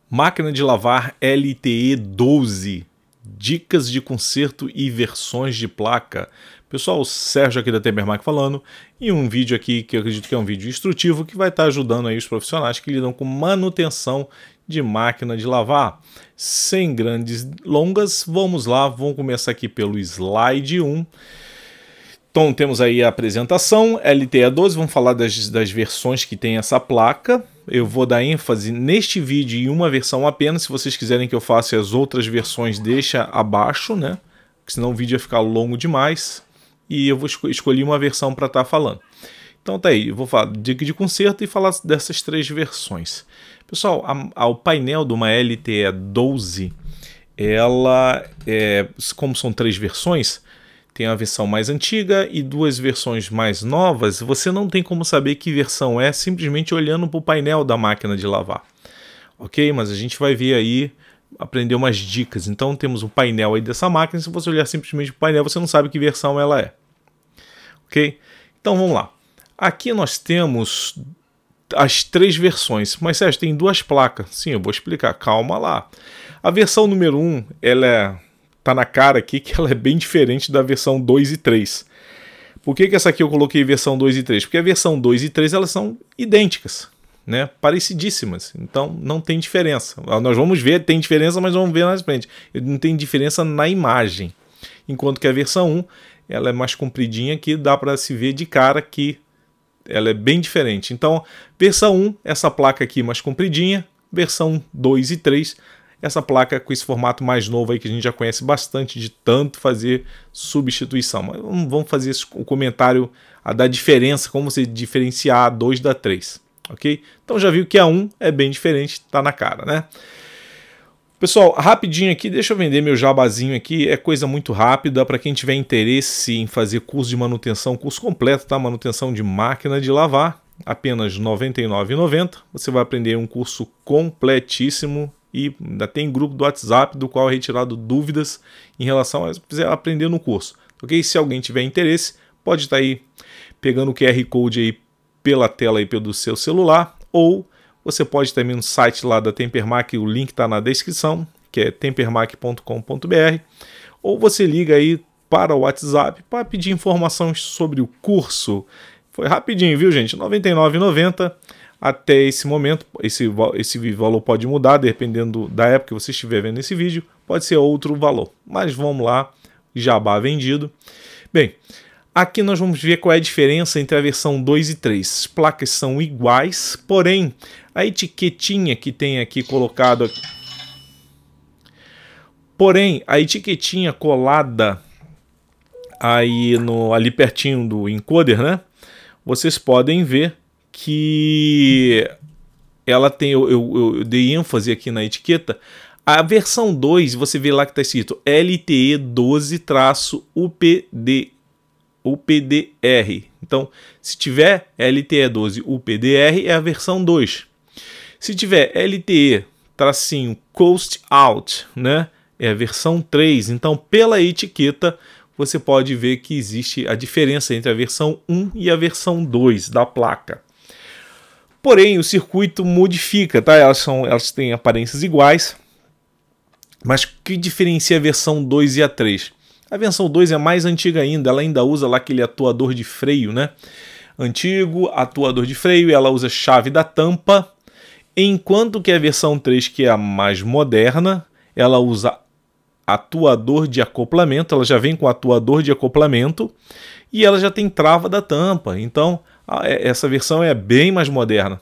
Máquina de lavar LTE 12, dicas de conserto e versões de placa. Pessoal, o Sérgio aqui da Tempermac falando, e um vídeo aqui que eu acredito que é um vídeo instrutivo que vai estar ajudando aí os profissionais que lidam com manutenção de máquina de lavar. Sem grandes longas, vamos lá, vamos começar aqui pelo slide 1. Então temos aí a apresentação, LTE 12, vamos falar das versões que tem essa placa. Eu vou dar ênfase neste vídeo em uma versão apenas. Se vocês quiserem que eu faça as outras versões, deixa abaixo, né? Porque senão o vídeo vai ficar longo demais. E eu vou escolher uma versão para estar falando. Então tá aí, eu vou falar de dica de conserto e falar dessas três versões. Pessoal, o painel de uma LTE 12, ela, como são três versões, tem a versão mais antiga e duas versões mais novas. Você não tem como saber que versão é simplesmente olhando para o painel da máquina de lavar. Ok? Mas a gente vai ver aí, aprender umas dicas. Então temos o painel aí dessa máquina. Se você olhar simplesmente para o painel, você não sabe que versão ela é. Ok? Então vamos lá. Aqui nós temos as três versões. Mas Sérgio, tem duas placas. Sim, eu vou explicar. Calma lá. A versão número 1, ela tá na cara aqui que ela é bem diferente da versão 2 e 3. Por que essa aqui eu coloquei versão 2 e 3? Porque a versão 2 e 3 elas são idênticas, né? Parecidíssimas. Então não tem diferença. Nós vamos ver, tem diferença, mas vamos ver mais frente. Não tem diferença na imagem. Enquanto que a versão 1 ela é mais compridinha aqui, dá para se ver de cara que ela é bem diferente. Então, versão 1, essa placa aqui mais compridinha. Versão 2 e 3, essa placa com esse formato mais novo aí que a gente já conhece bastante de tanto fazer substituição. Mas vamos fazer o comentário da diferença, como você diferenciar a 2 da 3, ok? Então já viu que a 1 é bem diferente, tá na cara, né? Pessoal, rapidinho aqui, deixa eu vender meu jabazinho aqui, é coisa muito rápida para quem tiver interesse em fazer curso de manutenção, curso completo, tá? Manutenção de máquina de lavar, apenas R$ 99,90. Você vai aprender um curso completíssimo. E ainda tem grupo do WhatsApp do qual é retirado dúvidas em relação a aprender no curso. Ok? Se alguém tiver interesse, pode estar aí pegando o QR Code aí pela tela aí pelo seu celular, ou você pode também no site lá da Tempermac, o link está na descrição, que é tempermac.com.br, ou você liga aí para o WhatsApp para pedir informações sobre o curso. Foi rapidinho, viu, gente? R$ 99,90. Até esse momento, esse valor pode mudar, dependendo da época que você estiver vendo esse vídeo, pode ser outro valor. Mas vamos lá, jabá vendido. Bem, aqui nós vamos ver qual é a diferença entre a versão 2 e 3. As placas são iguais, porém, a etiquetinha que tem aqui colocada... Porém, a etiquetinha colada aí ali pertinho do encoder, né? Vocês podem ver que ela tem, eu dei ênfase aqui na etiqueta. A versão 2, você vê lá que está escrito LTE 12-UPDR. Então, se tiver LTE 12 UPDR, é a versão 2. Se tiver LTE-Coast Out, né, é a versão 3. Então, pela etiqueta, você pode ver que existe a diferença entre a versão 1 e a versão 2 da placa. Porém, o circuito modifica, tá? Elas têm aparências iguais, mas o que diferencia a versão 2 e a 3? A versão 2 é mais antiga ainda, ela ainda usa lá aquele atuador de freio, né? Antigo, atuador de freio, ela usa chave da tampa, enquanto que a versão 3, que é a mais moderna, ela usa atuador de acoplamento, ela já vem com atuador de acoplamento e ela já tem trava da tampa. Então, essa versão é bem mais moderna.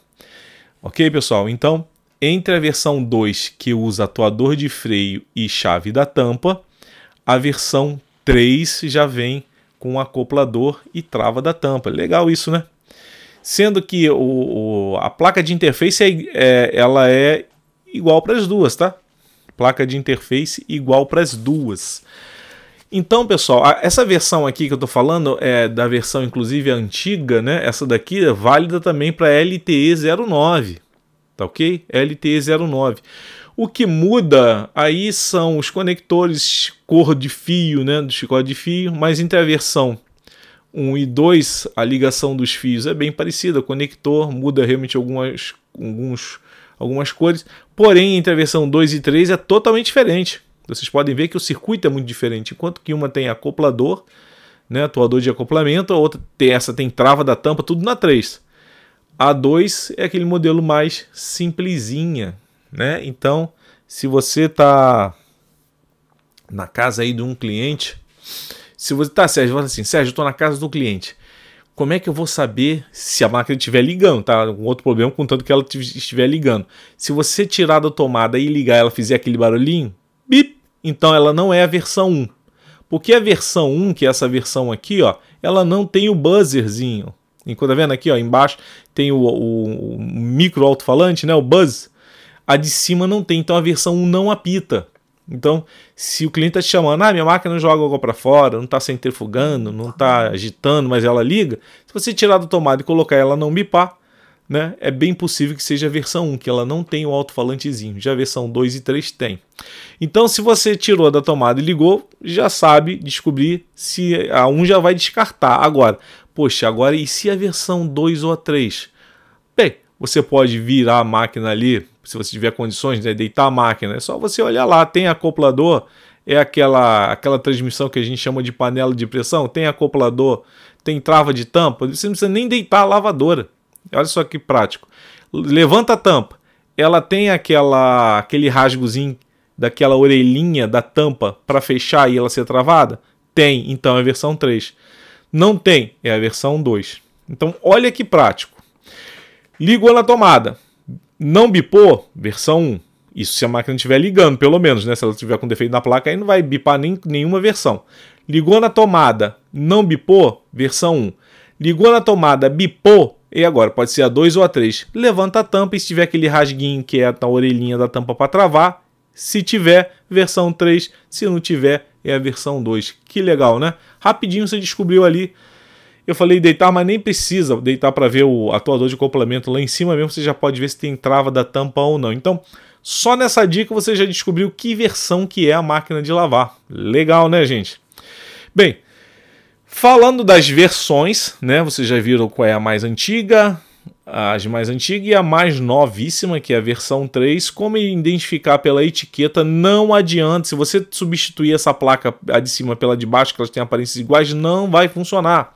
Ok, pessoal? Então, entre a versão 2, que usa atuador de freio e chave da tampa, a versão 3 já vem com acoplador e trava da tampa. Legal isso, né? Sendo que a placa de interface ela é igual para as duas, tá? Placa de interface igual para as duas. Então, pessoal, essa versão aqui que eu estou falando é da versão, inclusive, antiga, né? Essa daqui é válida também para LTE 09, tá ok? LTE 09. O que muda aí são os conectores cor de fio, né? Do chicote de fio, mas entre a versão 1 e 2, a ligação dos fios é bem parecida. O conector muda realmente alguns algumas cores, porém entre a versão 2 e 3 é totalmente diferente. Vocês podem ver que o circuito é muito diferente, enquanto que uma tem acoplador, né, atuador de acoplamento, a outra tem trava da tampa, tudo na 3. A 2 é aquele modelo mais simplesinha, né? Então, se você está na casa aí de um cliente, se você tá, Sérgio, fala assim, Sérgio, eu estou na casa do cliente, como é que eu vou saber se a máquina estiver ligando, tá? Um outro problema, contanto que ela estiver ligando. Se você tirar da tomada e ligar, ela fizer aquele barulhinho, bip, então ela não é a versão 1. Porque a versão 1, que é essa versão aqui, ó, ela não tem o buzzerzinho. Enquanto tá vendo aqui, ó, embaixo tem o micro alto-falante, né, o buzz. A de cima não tem, então a versão 1 não apita. Então, se o cliente está te chamando, minha máquina não joga água para fora, não está centrifugando, não está agitando, mas ela liga, se você tirar da tomada e colocar ela não bipar, né, é bem possível que seja a versão 1, que ela não tem o alto-falantezinho. Já a versão 2 e 3 tem. Então, se você tirou da tomada e ligou, já sabe descobrir se a 1 já vai descartar. Agora, poxa, agora e se a versão 2 ou a 3? Bem, você pode virar a máquina ali, se você tiver condições de deitar a máquina, é só você olhar lá, tem acoplador, é aquela transmissão que a gente chama de panela de pressão, tem acoplador, tem trava de tampa, você não precisa nem deitar a lavadora. Olha só que prático. Levanta a tampa, ela tem aquele rasgozinho daquela orelhinha da tampa para fechar e ela ser travada? Tem, então é a versão 3. Não tem, é a versão 2. Então olha que prático. Ligou na tomada, não bipou, versão 1. Isso se a máquina estiver ligando, pelo menos, né? Se ela estiver com defeito na placa, aí não vai bipar nenhuma versão. Ligou na tomada, não bipou, versão 1. Ligou na tomada, bipou, e agora pode ser a 2 ou a 3. Levanta a tampa e se tiver aquele rasguinho que é a orelhinha da tampa para travar, se tiver, versão 3. Se não tiver, é a versão 2. Que legal, né? Rapidinho você descobriu ali. Eu falei deitar, mas nem precisa deitar para ver o atuador de acoplamento lá em cima mesmo. Você já pode ver se tem trava da tampa ou não. Então, só nessa dica você já descobriu que versão que é a máquina de lavar. Legal, né, gente? Bem, falando das versões, né? Vocês já viram qual é a mais antiga, as mais antigas e a mais novíssima, que é a versão 3. Como identificar pela etiqueta, não adianta. Se você substituir essa placa, a de cima pela de baixo, que elas têm aparências iguais, não vai funcionar.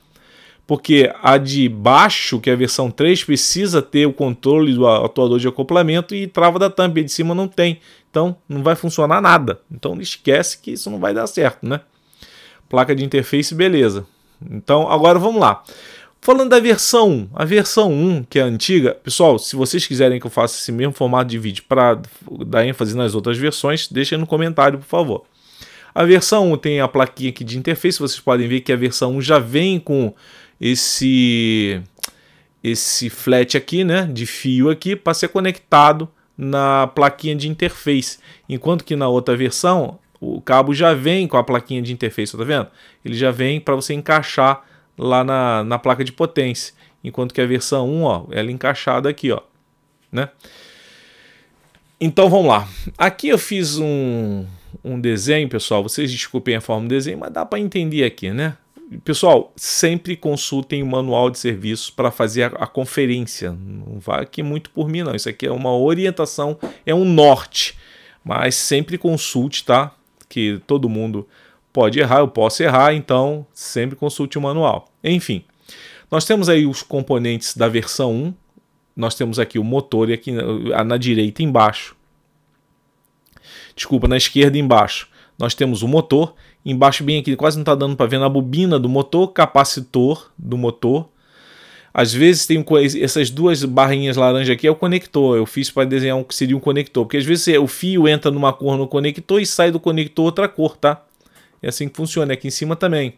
Porque a de baixo, que é a versão 3, precisa ter o controle do atuador de acoplamento e trava da tampa, e a de cima não tem. Então não vai funcionar nada. Então esquece que isso não vai dar certo, né? Placa de interface, beleza. Então agora vamos lá. Falando da versão 1, a versão 1, que é a antiga, pessoal, se vocês quiserem que eu faça esse mesmo formato de vídeo para dar ênfase nas outras versões, deixem no comentário, por favor. A versão 1 tem a plaquinha aqui de interface, vocês podem ver que a versão 1 já vem com esse flat aqui, né, de fio aqui, para ser conectado na plaquinha de interface. Enquanto que na outra versão, o cabo já vem com a plaquinha de interface, tá vendo? Ele já vem para você encaixar lá na placa de potência. Enquanto que a versão 1, ó, ela é encaixada aqui, ó, né? Então vamos lá. Aqui eu fiz um desenho, pessoal. Vocês desculpem a forma do desenho, mas dá para entender aqui, né? Pessoal, sempre consultem o manual de serviços para fazer a conferência. Não vai aqui muito por mim, não. Isso aqui é uma orientação, é um norte. Mas sempre consulte, tá? Que todo mundo pode errar, eu posso errar, então sempre consulte o manual. Enfim, nós temos aí os componentes da versão 1. Nós temos aqui o motor e aqui na direita embaixo. Desculpa, na esquerda embaixo. Nós temos o motor. Embaixo bem aqui, quase não está dando para ver, na bobina do motor, capacitor do motor. Às vezes tem essas duas barrinhas laranja aqui, é o conector. Eu fiz para desenhar um que seria um conector, porque às vezes o fio entra numa cor no conector e sai do conector outra cor, tá? É assim que funciona, aqui em cima também.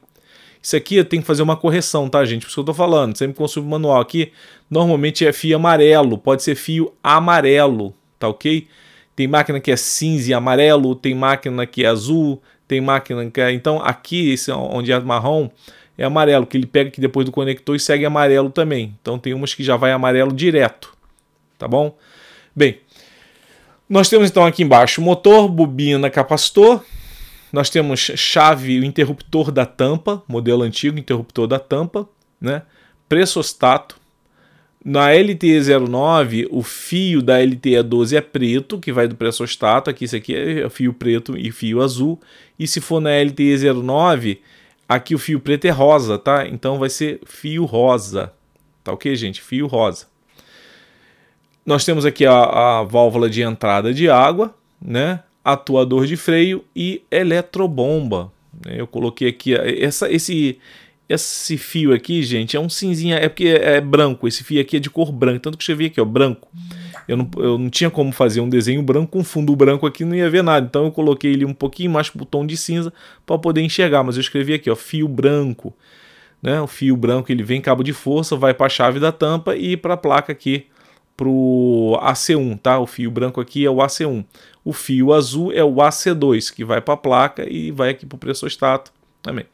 Isso aqui eu tenho que fazer uma correção, tá, gente? Por isso que eu tô falando, sempre consumo manual aqui. Normalmente é fio amarelo, pode ser fio amarelo, tá ok? Tem máquina que é cinza e amarelo, tem máquina que é azul, tem máquina que é... Então aqui, esse onde é marrom, é amarelo, que ele pega aqui depois do conector e segue amarelo também. Então tem umas que já vai amarelo direto, tá bom? Bem, nós temos então aqui embaixo motor, bobina, capacitor. Nós temos chave, o interruptor da tampa, modelo antigo, interruptor da tampa, né? Pressostato, Na LTE09, o fio da LTE12 é preto, que vai do pressostato. Aqui, esse aqui é fio preto e fio azul. E se for na LTE09, aqui o fio preto é rosa, tá? Então vai ser fio rosa. Tá ok, gente? Fio rosa. Nós temos aqui a válvula de entrada de água, né? Atuador de freio e eletrobomba. Eu coloquei aqui esse fio aqui, gente, é um cinzinha, é porque é branco. Esse fio aqui é de cor branca, tanto que eu escrevi aqui, ó, branco. Eu não tinha como fazer um desenho branco com fundo branco aqui, não ia ver nada. Então eu coloquei ele um pouquinho mais pro tom de cinza para poder enxergar, mas eu escrevi aqui, ó, fio branco, né? O fio branco, ele vem em cabo de força, vai para a chave da tampa e para a placa aqui, pro AC1, tá? O fio branco aqui é o AC1. O fio azul é o AC2, que vai para a placa e vai aqui para o pressostato também.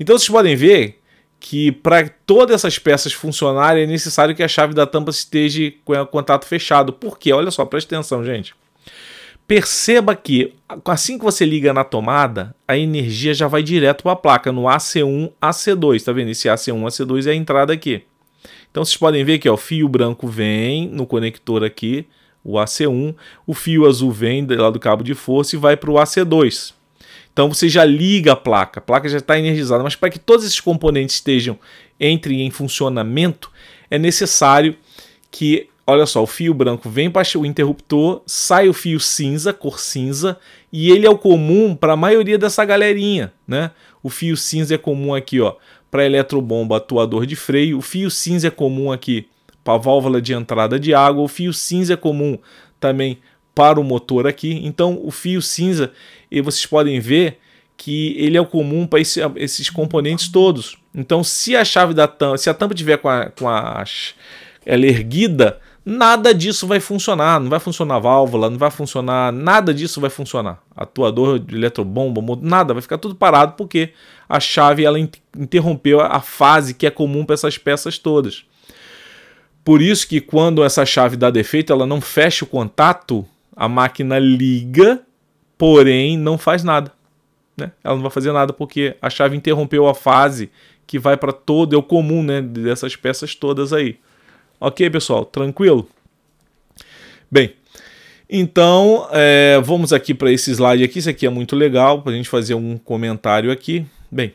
Então vocês podem ver que para todas essas peças funcionarem é necessário que a chave da tampa esteja com o contato fechado. Por quê? Olha só, presta atenção, gente. Perceba que assim que você liga na tomada, a energia já vai direto para a placa, no AC1, AC2. Tá vendo? Esse AC1, AC2 é a entrada aqui. Então vocês podem ver que ó, o fio branco vem no conector aqui, o AC1. O fio azul vem lá do cabo de força e vai para o AC2. Então você já liga a placa já está energizada, mas para que todos esses componentes entrem em funcionamento, é necessário que, olha só, o fio branco vem para o interruptor, sai o fio cinza, cor cinza, e ele é o comum para a maioria dessa galerinha, né? O fio cinza é comum aqui, ó, para eletrobomba, atuador de freio, o fio cinza é comum aqui para a válvula de entrada de água, o fio cinza é comum também para o motor aqui. Então o fio cinza, e vocês podem ver que ele é o comum para esses componentes todos. Então se a chave da tampa, se a tampa tiver ela erguida, nada disso vai funcionar. Não vai funcionar a válvula, não vai funcionar, nada disso vai funcionar. Atuador de eletrobomba, nada, vai ficar tudo parado porque a chave ela interrompeu a fase que é comum para essas peças todas. Por isso que quando essa chave dá defeito, ela não fecha o contato, a máquina liga, porém não faz nada, né? Ela não vai fazer nada porque a chave interrompeu a fase que vai para todo, é o comum, né, dessas peças todas aí. Ok, pessoal? Tranquilo? Bem, então vamos aqui para esse slide aqui. Isso aqui é muito legal para a gente fazer um comentário aqui. Bem,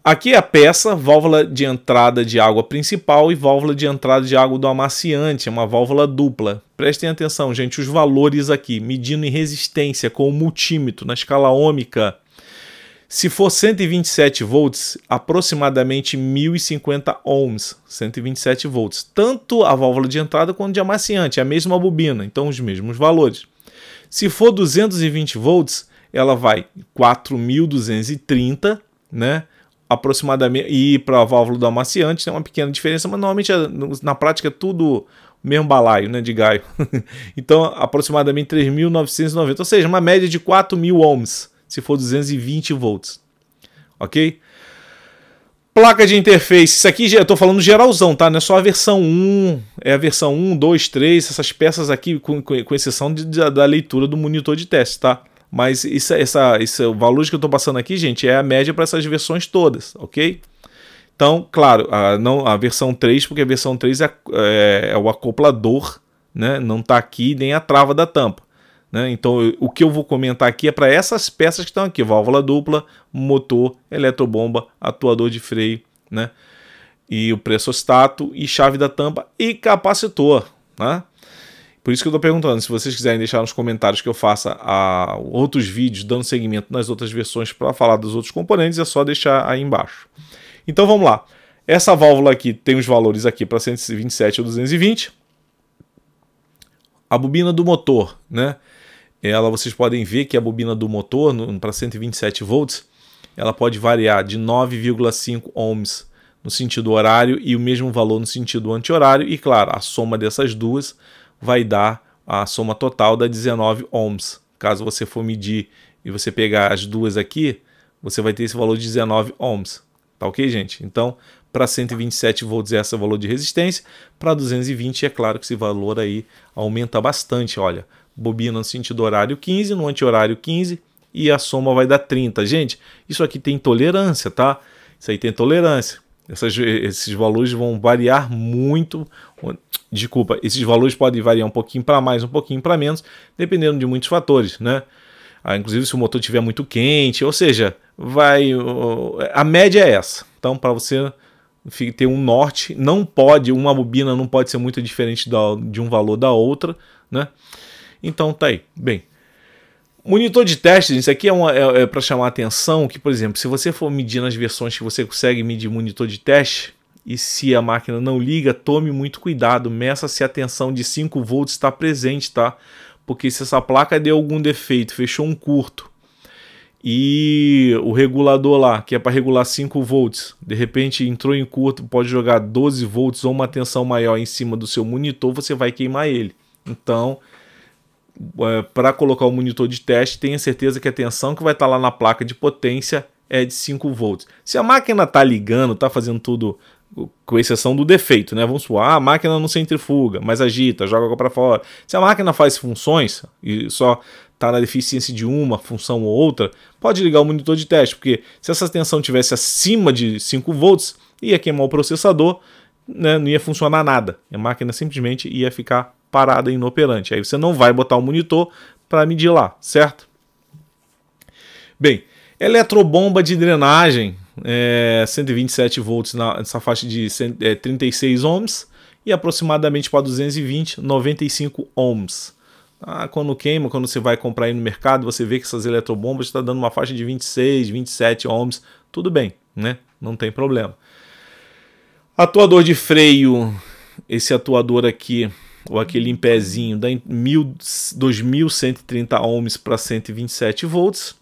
aqui é a peça, válvula de entrada de água principal e válvula de entrada de água do amaciante, é uma válvula dupla. Prestem atenção, gente, os valores aqui, medindo em resistência com o multímetro na escala ômica. Se for 127 volts, aproximadamente 1050 ohms, 127 volts. Tanto a válvula de entrada quanto de amaciante, é a mesma bobina, então os mesmos valores. Se for 220 volts, ela vai 4230, né? Aproximadamente, e para a válvula do amaciante tem uma pequena diferença, mas normalmente na prática é tudo o mesmo balaio, né, de gaio. Então aproximadamente 3.990, ou seja, uma média de 4.000 ohms se for 220 volts, ok? Placa de interface, isso aqui eu estou falando geralzão, tá? Não é só a versão 1, é a versão 1, 2, 3, essas peças aqui, com exceção da leitura do monitor de teste, tá? Mas esse valor que eu estou passando aqui, gente, é a média para essas versões todas, ok? Então, claro, não a versão 3, porque a versão 3 é o acoplador, né? Não está aqui nem a trava da tampa, né? Então, o que eu vou comentar aqui é para essas peças que estão aqui: válvula dupla, motor, eletrobomba, atuador de freio, né? E o pressostato, e chave da tampa e capacitor, né? Por isso que eu estou perguntando, se vocês quiserem deixar nos comentários que eu faça outros vídeos dando seguimento nas outras versões para falar dos outros componentes, é só deixar aí embaixo. Então vamos lá. Essa válvula aqui tem os valores aqui para 127 ou 220. A bobina do motor, né? Vocês podem ver que a bobina do motor, para 127 volts, ela pode variar de 9,5 ohms no sentido horário e o mesmo valor no sentido anti-horário. E claro, a soma dessas duas vai dar a soma total da 19 ohms. Caso você for medir e você pegar as duas aqui, você vai ter esse valor de 19 ohms. Tá ok, gente? Então, para 127 volts esse é o valor de resistência. Para 220, é claro que esse valor aí aumenta bastante. Olha, bobina no sentido horário 15, no anti-horário 15 e a soma vai dar 30. Gente, isso aqui tem tolerância, tá? Isso aí tem tolerância. Esses valores vão variar muito. Desculpa, esses valores podem variar um pouquinho para mais, um pouquinho para menos, dependendo de muitos fatores, né? Inclusive se o motor estiver muito quente, ou seja, a média é essa. Então, para você ter um norte, uma bobina não pode ser muito diferente de um valor da outra, né? Então tá aí. Bem, monitor de teste, isso aqui é para chamar a atenção que, por exemplo, se você for medir nas versões que você consegue medir monitor de teste, e se a máquina não liga, tome muito cuidado, meça se a tensão de 5 volts está presente, tá? Porque se essa placa deu algum defeito, fechou um curto, e o regulador lá, que é para regular 5 volts, de repente entrou em curto, pode jogar 12 volts ou uma tensão maior em cima do seu monitor, você vai queimar ele. Então, para colocar o monitor de teste, tenha certeza que a tensão que vai estar lá na placa de potência é de 5 volts. Se a máquina está ligando, está fazendo tudo, com exceção do defeito, né? Vamos supor, a máquina não centrifuga, mas agita, joga água para fora. Se a máquina faz funções e só está na deficiência de uma função ou outra, pode ligar o monitor de teste, porque se essa tensão tivesse acima de 5 volts, ia queimar o processador, né? Não ia funcionar nada. A máquina simplesmente ia ficar parada, inoperante. Aí você não vai botar o monitor para medir lá, certo? Bem, eletrobomba de drenagem, 127 volts nessa faixa de 36 ohms e aproximadamente para 220, 95 ohms. Quando queima, quando você vai comprar aí no mercado, você vê que essas eletrobombas estão dando uma faixa de 26, 27 ohms, tudo bem, né? Não tem problema. Atuador de freio, esse atuador aqui, ou aquele em pezinho, dá 2.130 ohms para 127 volts.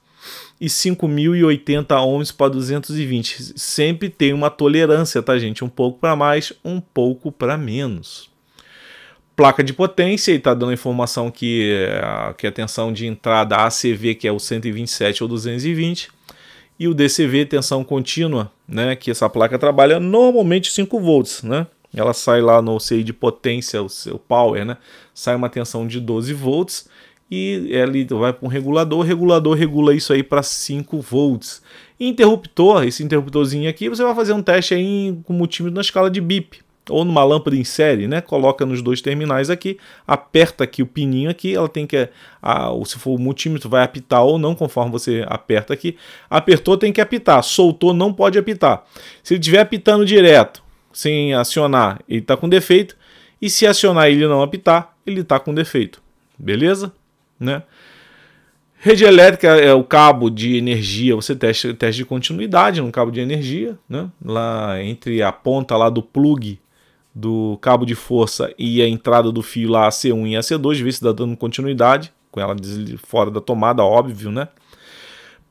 E 5.080 ohms para 220. Sempre tem uma tolerância, tá, gente? Um pouco para mais, um pouco para menos. Placa de potência, e está dando a informação que a tensão de entrada ACV, que é o 127 ou 220, e o DCV, tensão contínua, né? Que essa placa trabalha normalmente 5 volts, né? Ela sai lá no CI de potência, o seu power, né? Sai uma tensão de 12 volts. E ele vai para um regulador, o regulador regula isso aí para 5 volts. Interruptor, esse interruptorzinho aqui, você vai fazer um teste aí com multímetro na escala de BIP, ou numa lâmpada em série, né? Coloca nos dois terminais aqui, aperta aqui o pininho aqui, ela tem que, se for o multímetro, vai apitar ou não, conforme você aperta aqui. Apertou, tem que apitar, soltou, não pode apitar. Se ele estiver apitando direto, sem acionar, ele está com defeito, e se acionar e ele não apitar, ele está com defeito. Beleza? Né? Rede elétrica é o cabo de energia, você teste de continuidade no cabo de energia, né? Lá entre a ponta lá do plug do cabo de força e a entrada do fio lá AC1 e AC2, ver se está dando continuidade, com ela fora da tomada, óbvio, né?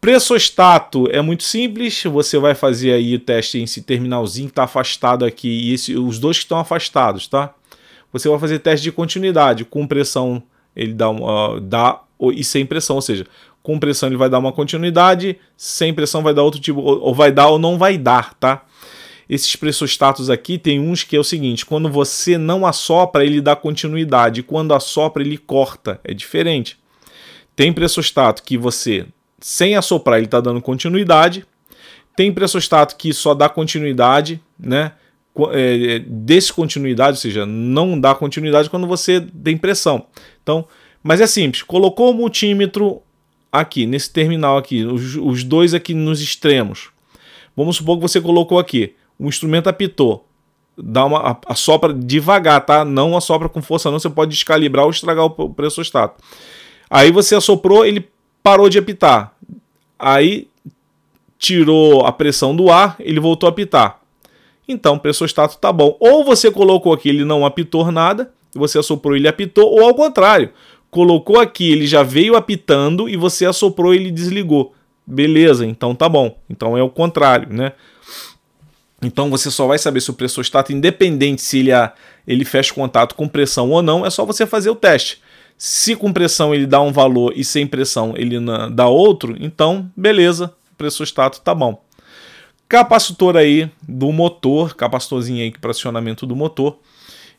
Pressostato é muito simples, você vai fazer aí o teste em esse terminalzinho que está afastado aqui, e os dois que estão afastados, tá? Você vai fazer teste de continuidade, com pressão ele dá e sem pressão, ou seja, com pressão ele vai dar uma continuidade, sem pressão vai dar outro tipo, ou vai dar ou não vai dar, tá? Esses pressostatos aqui tem uns que é o seguinte, quando você não assopra ele dá continuidade, quando assopra ele corta, é diferente. Tem pressostato que você, sem assoprar, ele está dando continuidade, tem pressostato que só dá continuidade, né? Descontinuidade, ou seja, não dá continuidade quando você tem pressão. Então, mas é simples, colocou o multímetro aqui, nesse terminal aqui, os dois aqui nos extremos. Vamos supor que você colocou aqui, o instrumento apitou, assopra devagar, tá? Não assopra com força não, você pode descalibrar ou estragar o pressostato. Aí você assoprou, ele parou de apitar. Aí tirou a pressão do ar, ele voltou a apitar. Então o pressostato tá bom. Ou você colocou aqui, ele não apitou nada, você assoprou, ele apitou, ou ao contrário, colocou aqui, ele já veio apitando e você assoprou, ele desligou. Beleza, então tá bom. Então é o contrário, né? Então você só vai saber se o pressostato, independente se ele fecha contato com pressão ou não, é só você fazer o teste. Se com pressão ele dá um valor e sem pressão ele dá outro, então beleza, o pressostato tá bom. Capacitor aí do motor, capacitorzinho aí para acionamento do motor,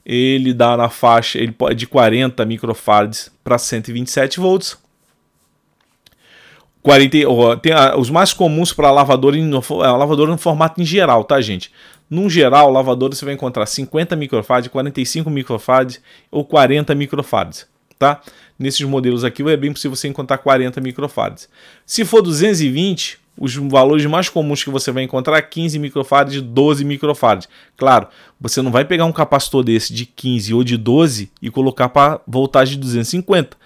ele dá na faixa de 40 microfarads para 127 volts. Os mais comuns para lavadora no formato em geral, tá, gente? Num geral, lavadora você vai encontrar 50 microfarads, 45 microfarads ou 40 microfarads, tá? Nesses modelos aqui é bem possível você encontrar 40 microfarads. Se for 220, os valores mais comuns que você vai encontrar é 15 microfarads e 12 microfarads. Claro, você não vai pegar um capacitor desse de 15 ou de 12 e colocar para voltagem de 250.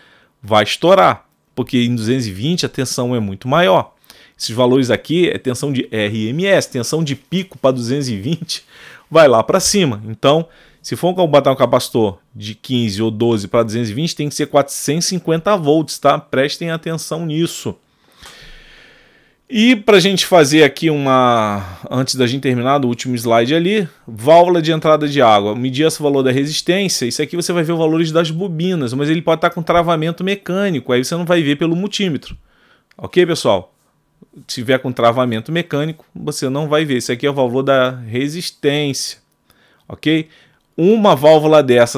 Vai estourar, porque em 220 a tensão é muito maior. Esses valores aqui é tensão de RMS, tensão de pico para 220, vai lá para cima. Então, se for botar um capacitor de 15 ou 12 para 220, tem que ser 450 volts, tá? Prestem atenção nisso. E para a gente fazer aqui antes da gente terminar, do último slide ali, válvula de entrada de água. Medir esse valor da resistência, isso aqui você vai ver os valores das bobinas, mas ele pode estar com travamento mecânico, aí você não vai ver pelo multímetro. Ok, pessoal? Se tiver com travamento mecânico, você não vai ver. Isso aqui é o valor da resistência, ok? Uma válvula dessa,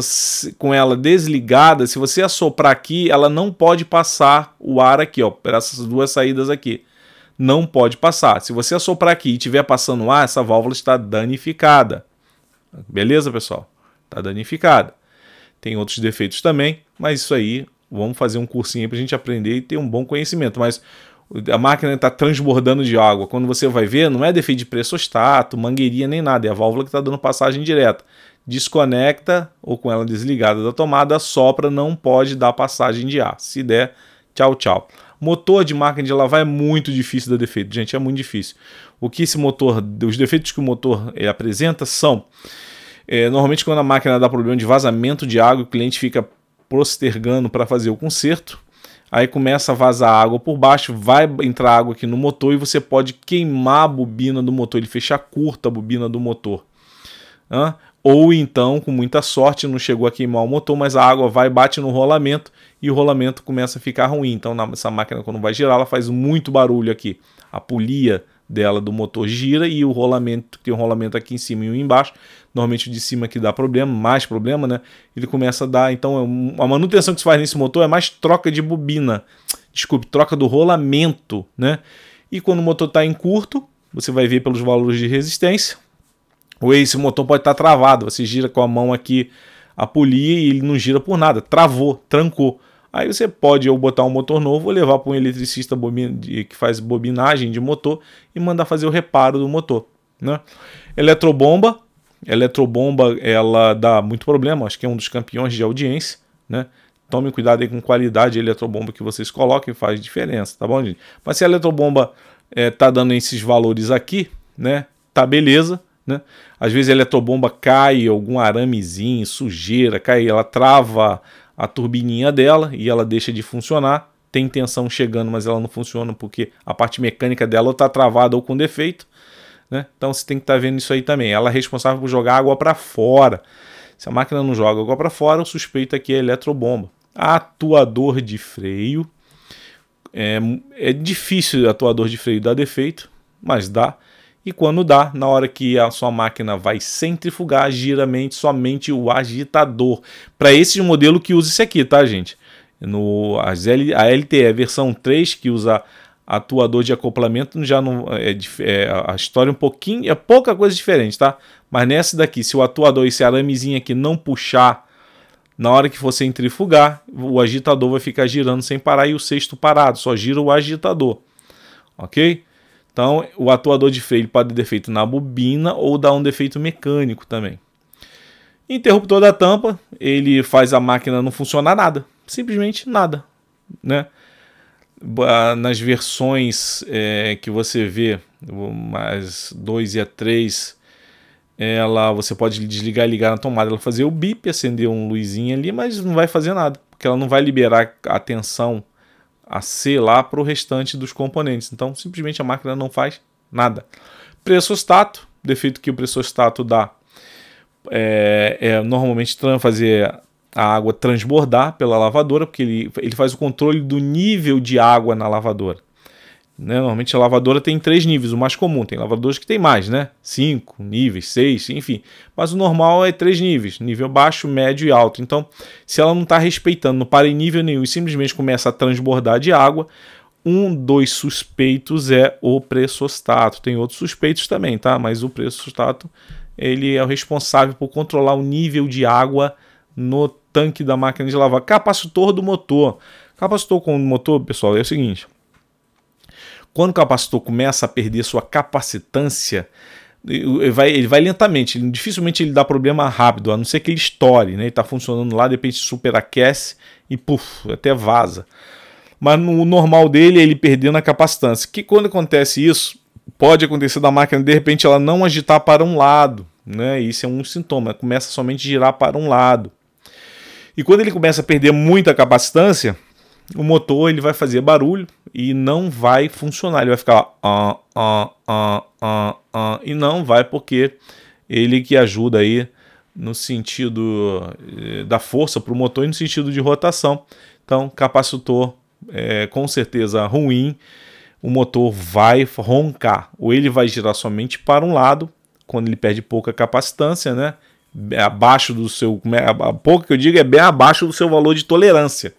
com ela desligada, se você assoprar aqui, ela não pode passar o ar aqui, ó, por essas duas saídas aqui. Não pode passar. Se você assoprar aqui e estiver passando ar, essa válvula está danificada. Beleza, pessoal? Está danificada. Tem outros defeitos também, mas isso aí, vamos fazer um cursinho para a gente aprender e ter um bom conhecimento. Mas a máquina está transbordando de água. Quando você vai ver, não é defeito de pressostato, mangueirinha nem nada. É a válvula que está dando passagem direta. Desconecta ou com ela desligada da tomada, assopra, não pode dar passagem de ar. Se der, tchau, tchau. Motor de máquina de lavar é muito difícil dar defeito, gente, é muito difícil. Os defeitos que o motor apresenta são, normalmente quando a máquina dá problema de vazamento de água, o cliente fica postergando para fazer o conserto, aí começa a vazar água por baixo, vai entrar água aqui no motor e você pode queimar a bobina do motor, ele fecha curta a bobina do motor. Ou então, com muita sorte, não chegou a queimar o motor, mas a água bate no rolamento e o rolamento começa a ficar ruim. Então, essa máquina, quando vai girar, ela faz muito barulho aqui. A polia dela do motor gira e o rolamento, tem um rolamento aqui em cima e um embaixo. Normalmente o de cima que dá problema, mais problema, né? Ele começa a dar. Então, a manutenção que se faz nesse motor é mais troca de bobina. Desculpe, troca do rolamento, né? E quando o motor está em curto, você vai ver pelos valores de resistência. Ou esse motor pode estar travado, você gira com a mão aqui a polia e ele não gira por nada, travou, trancou. Aí você pode ou botar um motor novo ou levar para um eletricista que faz bobinagem de motor e mandar fazer o reparo do motor, né? Eletrobomba, ela dá muito problema, acho que é um dos campeões de audiência, né? Tome cuidado aí com qualidade de eletrobomba que vocês coloquem, faz diferença, tá bom, gente? Mas se a eletrobomba tá dando esses valores aqui, né? Tá beleza. Né? Às vezes a eletrobomba cai, algum aramezinho, sujeira, cai, ela trava a turbininha dela e ela deixa de funcionar. Tem tensão chegando, mas ela não funciona porque a parte mecânica dela está travada ou com defeito. Né? Então você tem que estar vendo isso aí também. Ela é responsável por jogar água para fora. Se a máquina não joga água para fora, o suspeito aqui é a eletrobomba. Atuador de freio. É difícil o atuador de freio dar defeito, mas dá. E quando dá, na hora que a sua máquina vai centrifugar, gira somente o agitador. Para esse modelo que usa isso aqui, tá, gente? A LTE versão 3, que usa atuador de acoplamento, já não a história é pouca coisa diferente, tá? Mas nessa daqui, se o atuador, esse aramezinho aqui não puxar, na hora que for centrifugar, o agitador vai ficar girando sem parar e o sexto parado, só gira o agitador, ok? Então, o atuador de freio pode dar defeito na bobina ou dar um defeito mecânico também. Interruptor da tampa, ele faz a máquina não funcionar nada. Simplesmente nada. Né? Nas versões que você vê, as 2 e a 3, você pode desligar e ligar na tomada. Ela fazer o bip, acender um luzinho ali, mas não vai fazer nada. Porque ela não vai liberar a tensão a C lá para o restante dos componentes. Então, simplesmente a máquina não faz nada. Pressostato, defeito que o pressostato dá normalmente fazer a água transbordar pela lavadora, porque ele faz o controle do nível de água na lavadora. Né? Normalmente a lavadora tem 3 níveis, o mais comum. Tem lavadoras que tem mais, né? 5 níveis, 6, enfim. Mas o normal é 3 níveis, nível baixo, médio e alto. Então, se ela não está respeitando, não para em nível nenhum e simplesmente começa a transbordar de água, um dos suspeitos é o pressostato. Tem outros suspeitos também, tá? Mas o pressostato, ele é o responsável por controlar o nível de água no tanque da máquina de lavar. Capacitor do motor. Capacitor com o motor, pessoal, é o seguinte. Quando o capacitor começa a perder sua capacitância, ele vai lentamente, dificilmente ele dá problema rápido, a não ser que ele estoure, né? Ele está funcionando lá, de repente superaquece e puf, até vaza. Mas no normal dele é ele perdendo a capacitância. Que quando acontece isso, pode acontecer da máquina de repente ela não agitar para um lado, né? Isso é um sintoma, começa somente a girar para um lado. E quando ele começa a perder muita capacitância, o motor ele vai fazer barulho e não vai funcionar. Ele vai ficar e não vai, porque ele que ajuda aí no sentido da força para o motor e no sentido de rotação. Então, capacitor com certeza ruim, o motor vai roncar, ou ele vai girar somente para um lado, quando ele perde pouca capacitância, né? Abaixo do seu, pouco que eu digo é bem abaixo do seu valor de tolerância.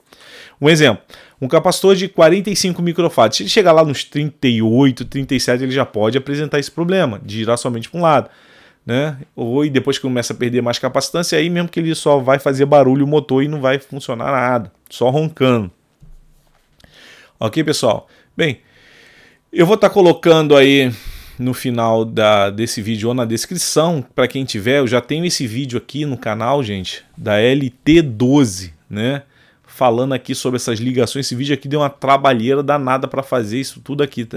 Um exemplo, um capacitor de 45 microfarads, se ele chegar lá nos 38, 37, ele já pode apresentar esse problema, de girar somente para um lado, né? Ou depois que começa a perder mais capacitância, aí mesmo que ele só vai fazer barulho o motor e não vai funcionar nada, só roncando. Ok, pessoal? Bem, eu vou estar colocando aí no final desse vídeo ou na descrição, para quem tiver, eu já tenho esse vídeo aqui no canal, gente, da LT12, né? Falando aqui sobre essas ligações. Esse vídeo aqui deu uma trabalheira danada para fazer isso tudo aqui.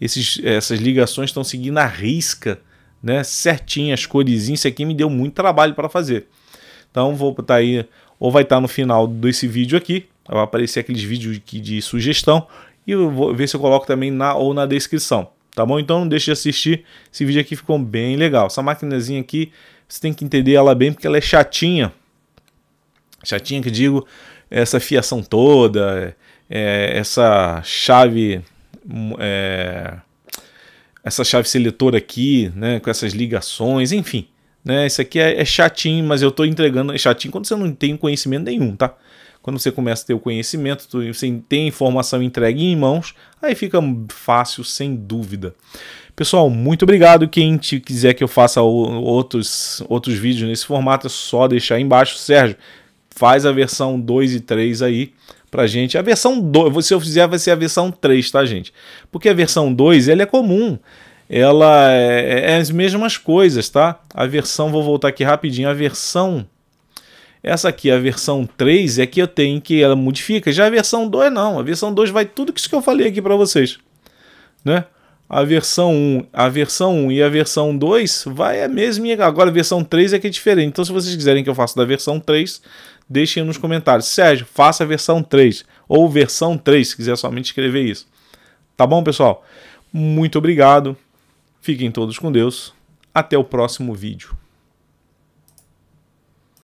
Essas ligações estão seguindo a risca, né? Certinho, as coresinhas. Isso aqui me deu muito trabalho para fazer. Então vou botar aí, ou vai estar no final desse vídeo aqui, vai aparecer aqueles vídeos aqui de sugestão, e eu vou ver se eu coloco também na descrição, tá bom? Então não deixe de assistir, esse vídeo aqui ficou bem legal. Essa maquinazinha aqui, você tem que entender ela bem, porque ela é chatinha. Chatinha que digo, essa fiação toda, essa chave seletora aqui, né, com essas ligações, enfim, né, isso aqui é chatinho, mas eu estou entregando, é chatinho quando você não tem conhecimento nenhum, tá? Quando você começa a ter o conhecimento, você tem a informação entregue em mãos, aí fica fácil, sem dúvida. Pessoal, muito obrigado. Quem quiser que eu faça outros vídeos nesse formato, é só deixar aí embaixo. Sérgio, faz a versão 2 e 3 aí pra gente. A versão 2, se eu fizer, vai ser a versão 3, tá, gente? Porque a versão 2, ela é comum. Ela é as mesmas coisas, tá? A versão, vou voltar aqui rapidinho, a versão... Essa aqui, a versão 3, é que eu tenho que ela modifica. Já a versão 2 não. A versão 2 vai tudo isso que eu falei aqui para vocês, né? A versão 1 e a versão 2 vai a mesma. Agora a versão 3 é que é diferente. Então se vocês quiserem que eu faça da versão 3, deixem nos comentários. Sérgio, faça a versão 3 ou versão 3, se quiser somente escrever isso. Tá bom, pessoal? Muito obrigado. Fiquem todos com Deus. Até o próximo vídeo.